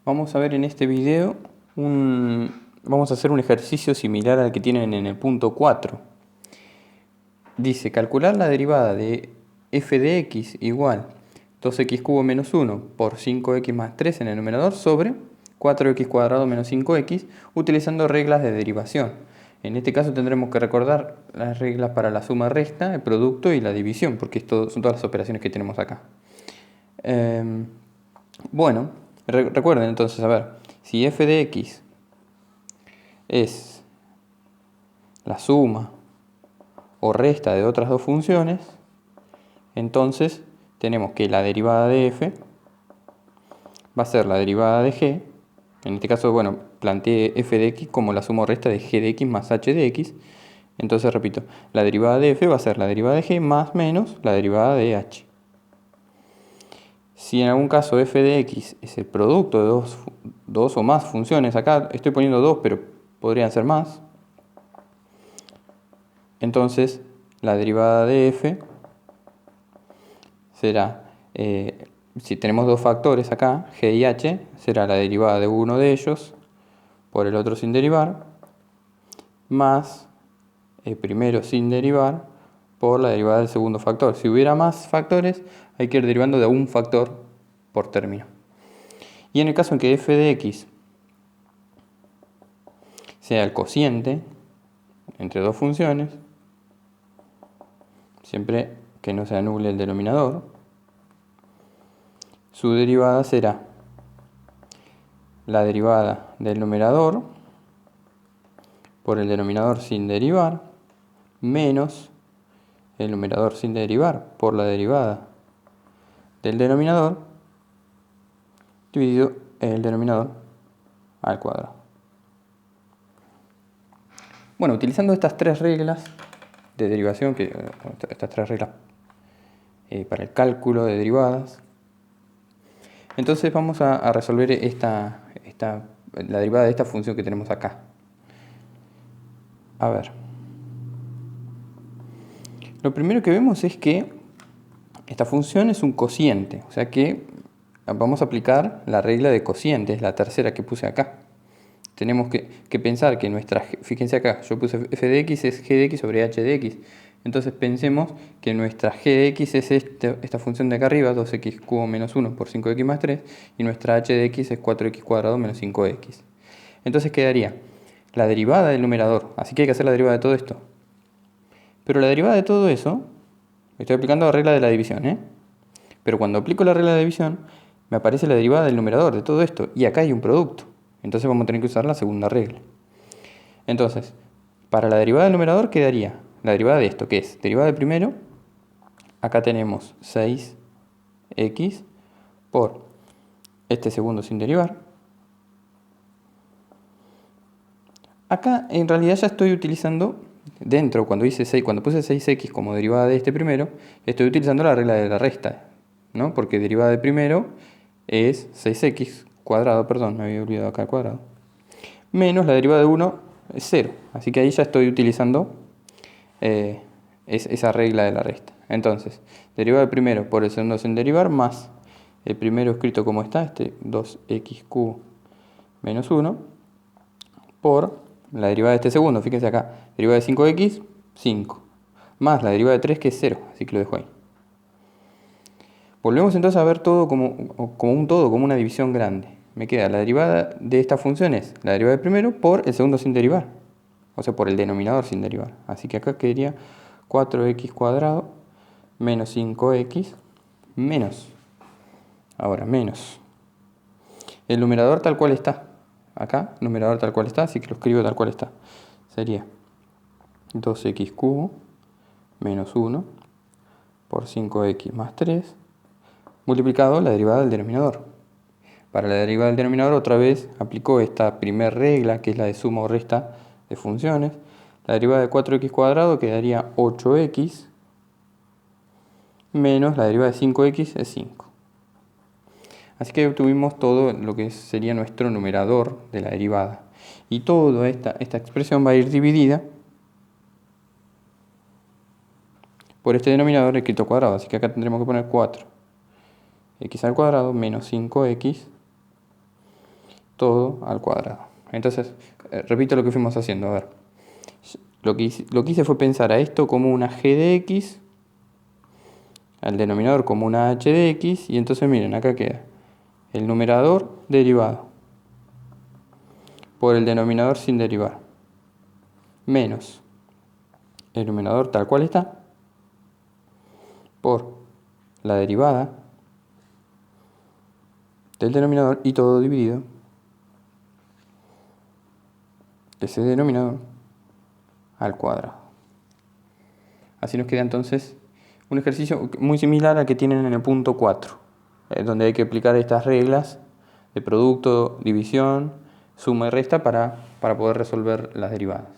Vamos a ver en este video vamos a hacer un ejercicio similar al que tienen en el punto 4. Dice calcular la derivada de f de x igual 2x cubo menos 1 por 5x más 3 en el numerador sobre 4x cuadrado menos 5x utilizando reglas de derivación. En este caso tendremos que recordar las reglas para la suma resta, el producto y la división, porque esto son todas las operaciones que tenemos acá. Bueno, recuerden entonces, a ver, si f de x es la suma o resta de otras dos funciones, entonces tenemos que la derivada de f va a ser la derivada de g. En este caso, bueno, planteé f de x como la suma o resta de g de x más h de x. Entonces, repito, la derivada de f va a ser la derivada de g más menos la derivada de h. Si en algún caso f de x es el producto de dos o más funciones, acá estoy poniendo dos, pero podrían ser más, entonces la derivada de f será, si tenemos dos factores acá, g y h, será la derivada de uno de ellos por el otro sin derivar, más el primero sin derivar por la derivada del segundo factor. Si hubiera más factores, hay que ir derivando de un factor por término. Y en el caso en que f de x sea el cociente entre dos funciones, siempre que no se anule el denominador, su derivada será la derivada del numerador por el denominador sin derivar menos el numerador sin derivar por la derivada del denominador dividido el denominador al cuadrado. Bueno, utilizando estas tres reglas de derivación, estas tres reglas para el cálculo de derivadas, entonces vamos a resolver la derivada de esta función que tenemos acá. A ver. Lo primero que vemos es que esta función es un cociente, o sea que vamos a aplicar la regla de cociente, es la tercera que puse acá. Tenemos que pensar que fíjense acá, yo puse f de x es g de x sobre h de x. Entonces pensemos que nuestra g de x es esta función de acá arriba, 2x cubo menos 1 por 5x más 3, y nuestra h de x es 4x cuadrado menos 5x. Entonces quedaría la derivada del numerador, así que hay que hacer la derivada de todo esto. Pero la derivada de todo eso, estoy aplicando la regla de la división, pero cuando aplico la regla de división, me aparece la derivada del numerador de todo esto, y acá hay un producto. Entonces vamos a tener que usar la segunda regla. Entonces, para la derivada del numerador quedaría la derivada de esto, que es derivada del primero, acá tenemos 6x por este segundo sin derivar. Acá en realidad ya estoy utilizando, cuando puse 6x como derivada de este primero, estoy utilizando la regla de la resta, ¿no? Porque derivada del primero es 6x cuadrado, perdón, me había olvidado acá el cuadrado, menos la derivada de 1 es 0. Así que ahí ya estoy utilizando esa regla de la resta. Entonces, derivada del primero por el segundo sin derivar más el primero escrito como está, 2x cubo menos 1, por la derivada de este segundo, fíjense acá, derivada de 5x, 5, más la derivada de 3 que es 0, así que lo dejo ahí. Volvemos entonces a ver todo como un todo, como una división grande. Me queda la derivada de estas funciones, la derivada del primero por el segundo sin derivar, o sea, por el denominador sin derivar. Así que acá quedaría 4x cuadrado menos 5x menos, ahora menos, el numerador tal cual está. Acá, numerador tal cual está, así que lo escribo tal cual está. Sería 2x cubo menos 1 por 5x más 3 multiplicado la derivada del denominador. Para la derivada del denominador otra vez aplico esta primera regla, que es la de suma o resta de funciones. La derivada de 4x cuadrado quedaría 8x menos la derivada de 5x es 5. Así que obtuvimos todo lo que sería nuestro numerador de la derivada. Y toda esta expresión va a ir dividida por este denominador escrito cuadrado. Así que acá tendremos que poner 4x al cuadrado menos 5x todo al cuadrado. Entonces, repito lo que fuimos haciendo. A ver, lo que hice fue pensar a esto como una g de x, al denominador como una h de x, y entonces miren, acá queda el numerador derivado por el denominador sin derivar, menos el numerador tal cual está, por la derivada del denominador y todo dividido ese denominador al cuadrado. Así nos queda entonces un ejercicio muy similar al que tienen en el punto 4, donde hay que aplicar estas reglas de producto, división, suma y resta para poder resolver las derivadas.